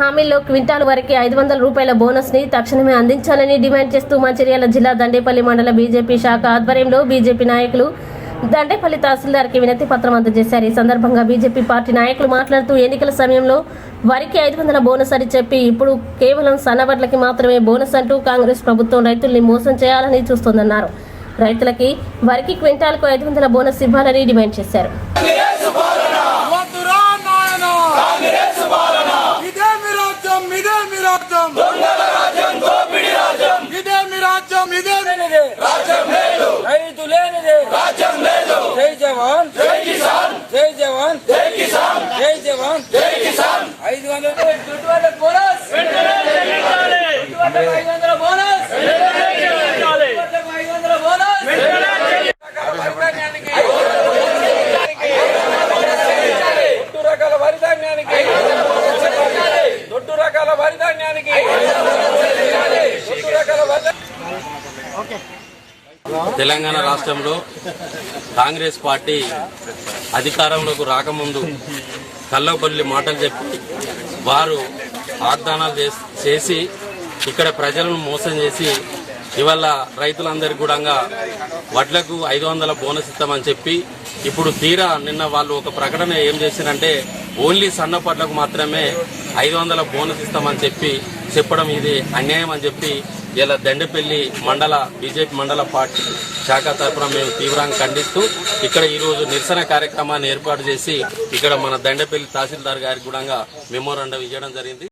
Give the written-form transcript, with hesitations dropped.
హామీల్లో quintal వరకు 500 రూపాయల bonus ని తక్షణమే అందించాలని డిమాండ్ చేస్తూ మంచిర్యాల జిల్లా దండేపల్లి మండల బీజేపీ శాఖ ఆధ్వర్యంలో బీజేపీ నాయకులు దండేపల్లి తహసీల్దార్కి వినతి పత్రం అందజేశారు. ఈ సందర్భంగా బీజేపీ పార్టీ నాయకులు మాట్లాడుతూ ఎన్నికల సమయంలో వరికి 500 బోనస్ అని చెప్పి ఇప్పుడు కేవలం సన్నవడ్లకి మాత్రమే బోనస్ అంటూ కాంగ్రెస్ ప్రభుత్వం రైతుల్ని మోసం చేయాలని చూస్తోందన్నారు. రైతులకి వరికి క్వింటాల్కు 500 బోనస్ ఇవ్వాలని డిమాండ్ చేశారు. జై జవాన్ జై కిసాన్ జై జవాన్ జై కిసాన్ జై జవాన్ జై కిసాన్ 500 బోనస్ 500 బోనస్ 500 బోనస్ రకాల వరిధాన్యానికి దొడ్డు రకాల వరిధాన్యానికి తెలంగాణ రాష్ట్రంలో కాంగ్రెస్ పార్టీ అధికారంలోకి రాకముందు కల్లబొల్లి మాటలు చెప్పి వారు వాగ్దానాలు చేసి ఇక్కడ ప్రజలను మోసం చేసి ఇవాళ రైతులందరికీ కూడా వడ్లకు 500 బోనస్ ఇస్తామని చెప్పి ఇప్పుడు తీరా నిన్న వాళ్ళు ఒక ప్రకటన ఏం చేశారంటే ఓన్లీ సన్న పట్లకు మాత్రమే 500 బోనస్ ఇస్తామని చెప్పడం ఇది అన్యాయం అని చెప్పి ఇలా దండేపల్లి మండల బీజేపీ మండల పార్టీ శాఖ తరఫున మేము తీవ్రంగా ఖండిస్తూ ఇక్కడ ఈరోజు నిరసన కార్యక్రమాన్ని ఏర్పాటు చేసి ఇక్కడ మన దండేపల్లి తహసీల్దార్ గారికి కూడా మెమోరాండం ఇవ్వడం జరిగింది.